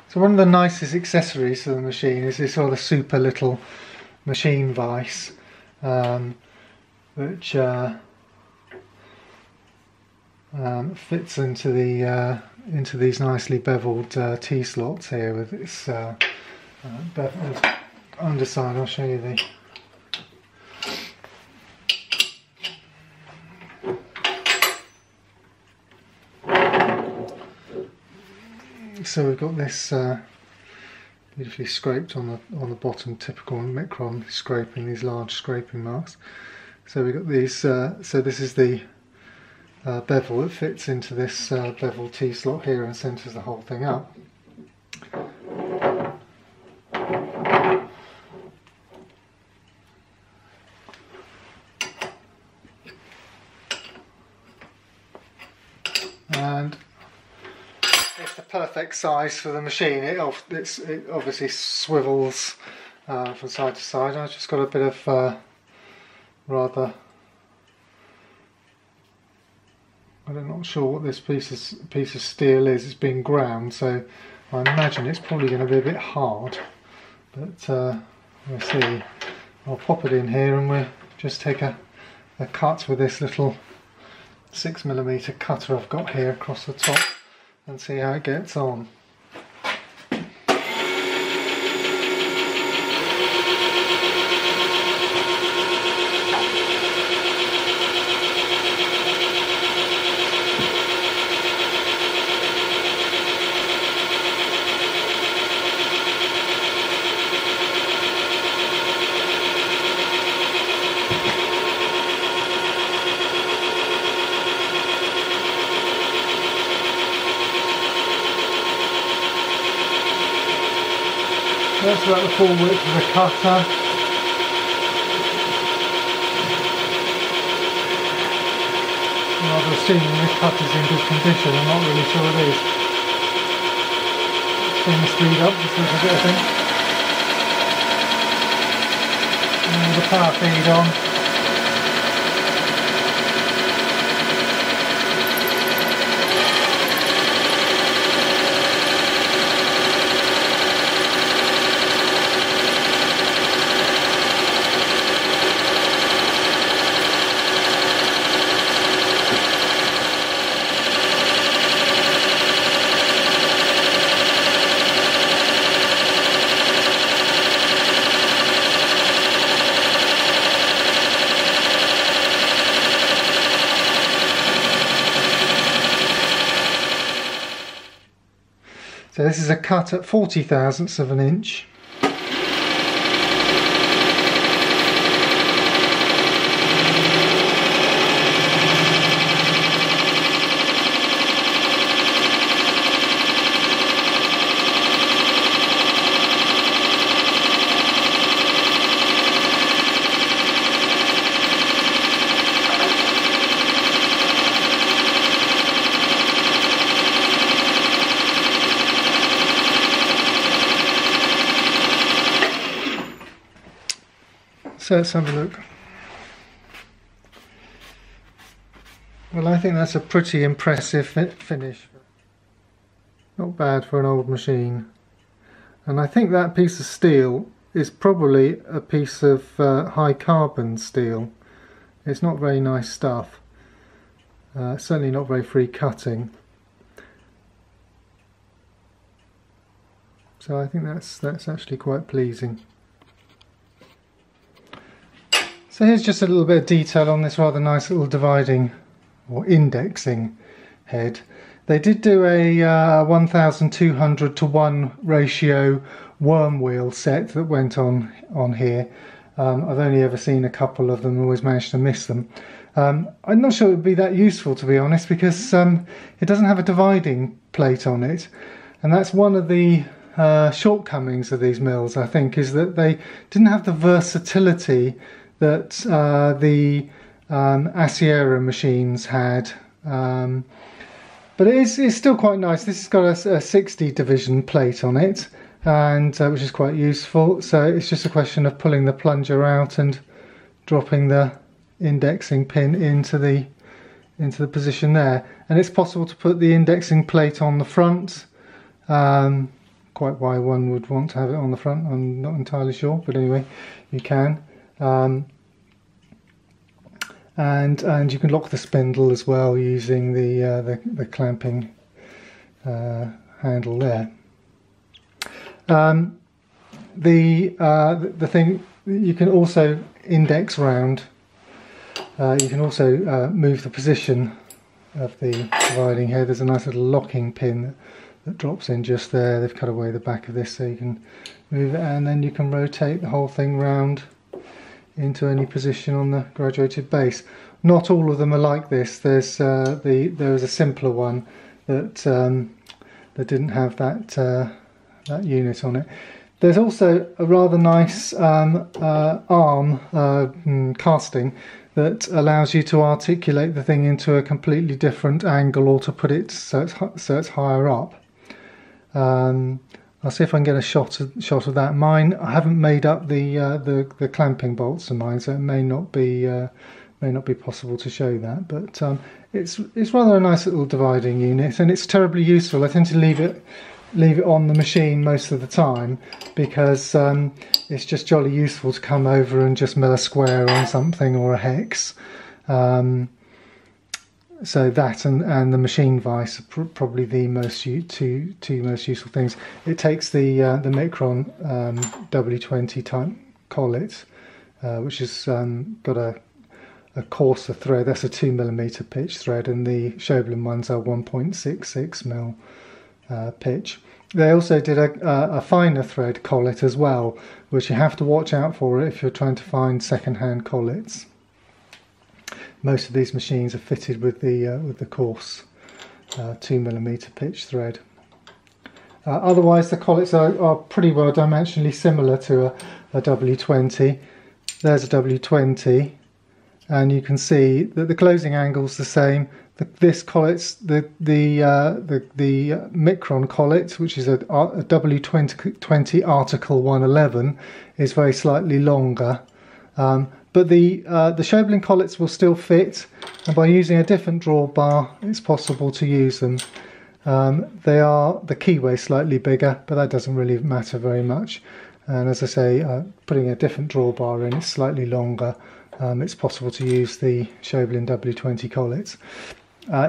So one of the nicest accessories to the machine is this sort of super little machine vise, which fits into these nicely beveled T-slots here with its beveled underside. I'll show you the. So we've got this beautifully scraped on the bottom, typical Mikron scraping, these large scraping marks. So we've got these. So this is the bevel that fits into this bevel T-slot here and centres the whole thing up. And it's the perfect size for the machine. It obviously swivels from side to side. I've just got a bit of rather, I'm not sure what this piece of steel is. It's been ground, so I imagine it's probably going to be a bit hard. But we'll see. I'll pop it in here and we'll just take a cut with this little 6mm cutter I've got here across the top and see how it gets on. That's about the full width of the cutter. I'm rather assuming this cutter's in good condition. I'm not really sure it is. Turn the speed up just a little bit, I think. And the power feed on. So this is a cut at 40 thousandths of an inch. So let's have a look. Well, I think that's a pretty impressive finish. Not bad for an old machine. And I think that piece of steel is probably a piece of high carbon steel. It's not very nice stuff. Certainly not very free cutting. So I think that's actually quite pleasing. So here's just a little bit of detail on this rather nice little dividing or indexing head. They did do a 1200 to 1 ratio worm wheel set that went on here. I've only ever seen a couple of them, always managed to miss them. I'm not sure it would be that useful, to be honest, because it doesn't have a dividing plate on it, and that's one of the shortcomings of these mills, I think, is that they didn't have the versatility that the Asiera machines had, but it's still quite nice. This has got a 60 division plate on it, and which is quite useful. So it's just a question of pulling the plunger out and dropping the indexing pin into the position there, and it's possible to put the indexing plate on the front, quite why one would want to have it on the front. I'm not entirely sure, but anyway, you can. And you can lock the spindle as well using the clamping handle there. The thing you can also index round. You can also move the position of the dividing head. There's a nice little locking pin that drops in just there. They've cut away the back of this so you can move it, and then you can rotate the whole thing round into any position on the graduated base. Not all of them are like this. There is a simpler one that didn't have that unit on it. There's also a rather nice arm casting that allows you to articulate the thing into a completely different angle, or to put it so it's higher up. I'll see if I can get a shot of that. Mine, I haven't made up the clamping bolts of mine, so it may not be possible to show that. But it's rather a nice little dividing unit, and it's terribly useful. I tend to leave it on the machine most of the time because it's just jolly useful to come over and just mill a square on something or a hex. So that and the machine vise are probably the two most useful things. It takes the Mikron W20 type collet, which has got a coarser thread. That's a 2mm pitch thread, and the Chauvelin ones are 1.66mm pitch. They also did a finer thread collet as well, which you have to watch out for if you're trying to find second-hand collets. Most of these machines are fitted with the coarse 2mm pitch thread. Otherwise, the collets are pretty well dimensionally similar to a W20. There's a W20, and you can see that the closing angle's the same. This collet's the Mikron collet, which is a W20 Article 111, is very slightly longer. But the Chauvelin collets will still fit, and by using a different drawbar, it's possible to use them. They are the keyway slightly bigger, but that doesn't really matter very much. And as I say, putting a different drawbar in, it's slightly longer. It's possible to use the Chauvelin W20 collets.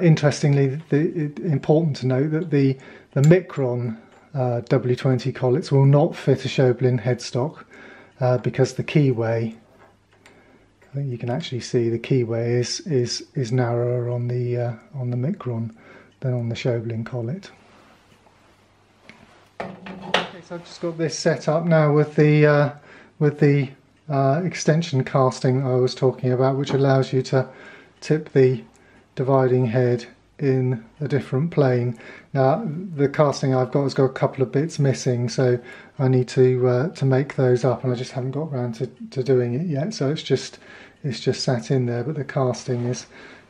Interestingly, important to note that the Mikron W20 collets will not fit a Chauvelin headstock because the keyway, I think you can actually see the keyway is narrower on the Mikron than on the Chauvelin collet. Okay, so I've just got this set up now with the extension casting I was talking about, which allows you to tip the dividing head in a different plane. Now the casting I've got has got a couple of bits missing, so I need to make those up, and I just haven't got around to doing it yet. So it's just sat in there, but the casting is,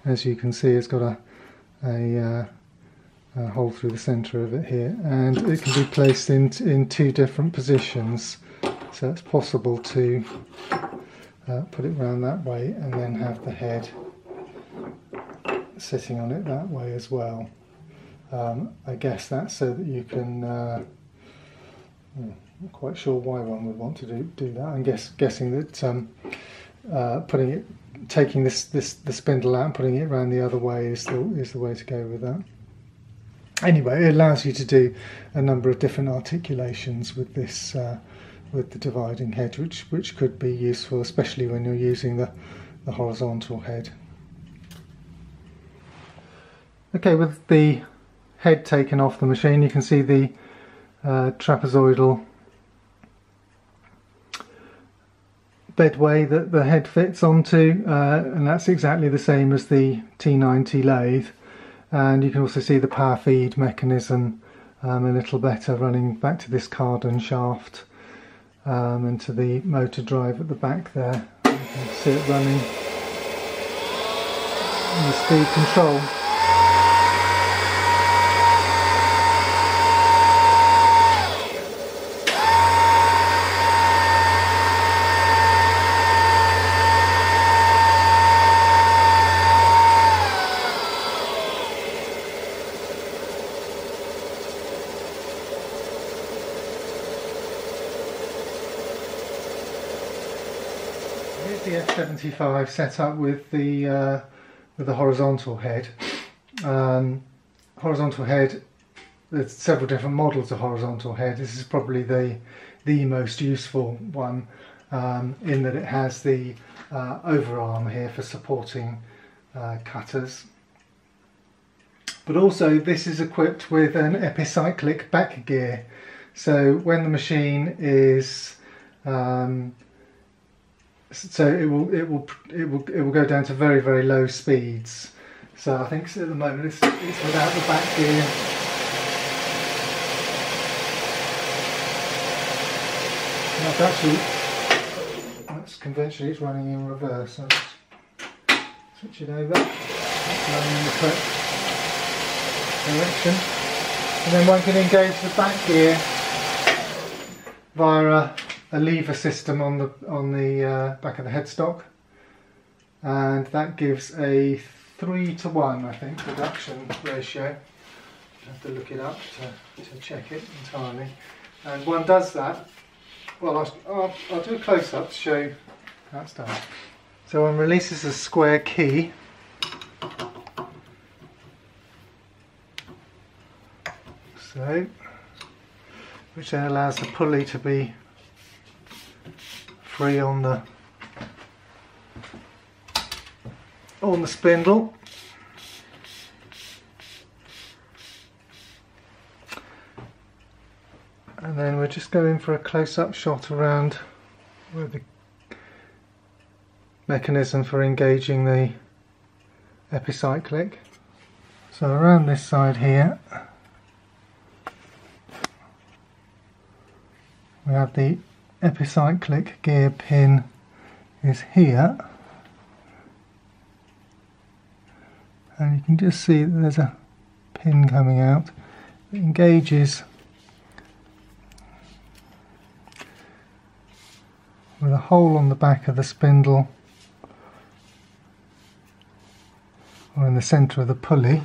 as you can see, has got a hole through the centre of it here, and it can be placed in two different positions. So it's possible to put it round that way and then have the head sitting on it that way as well. I guess that's so that you can. I'm not quite sure why one would want to do that. I'm guessing that taking the spindle out and putting it around the other way is the way to go with that. Anyway, it allows you to do a number of different articulations with this. With the dividing head, which could be useful, especially when you're using the horizontal head. Okay, with the head taken off the machine, you can see the trapezoidal bedway that the head fits onto, and that's exactly the same as the T90 lathe. And you can also see the power feed mechanism a little better, running back to this Cardan shaft. And to the motor drive at the back there. You can see it running in the speed control. Here's the F75 set up with the horizontal head. Horizontal head. There's several different models of horizontal head. This is probably the most useful one, in that it has the overarm here for supporting cutters. But also this is equipped with an epicyclic back gear. So when the machine is so it will go down to very, very low speeds. So I think at the moment it's without the back gear. That's conventionally it's running in reverse. I'll just switch it over. It's running in the correct direction. And then one can engage the back gear via a lever system on the back of the headstock, and that gives a 3:1, I think, reduction ratio. I have to look it up to check it entirely. And one does that. Well, I'll do a close-up to show you how it's done. So one releases a square key. So, which then allows the pulley to be free on the spindle. And then we're just going for a close-up shot around where the mechanism for engaging the epicyclic. So around this side here we have the epicyclic gear pin is here, and you can just see that there's a pin coming out. It engages with a hole on the back of the spindle, or in the centre of the pulley.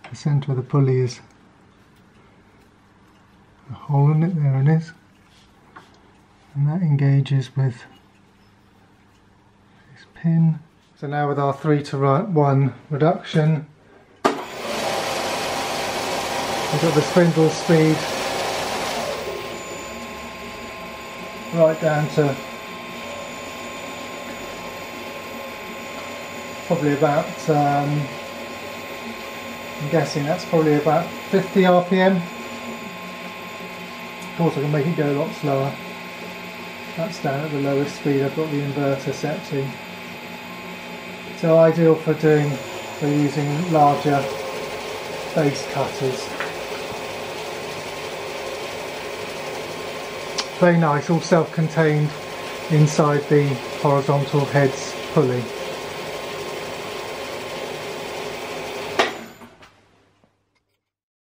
The centre of the pulley is a hole in it, there it is, and that engages with this pin. So now with our 3:1 reduction, we've got the spindle speed right down to probably about, I'm guessing that's probably about 50 RPM. Of course I can make it go a lot slower. That's down at the lowest speed I've got the inverter set to. So ideal for using larger base cutters. Very nice, all self-contained inside the horizontal head's pulley.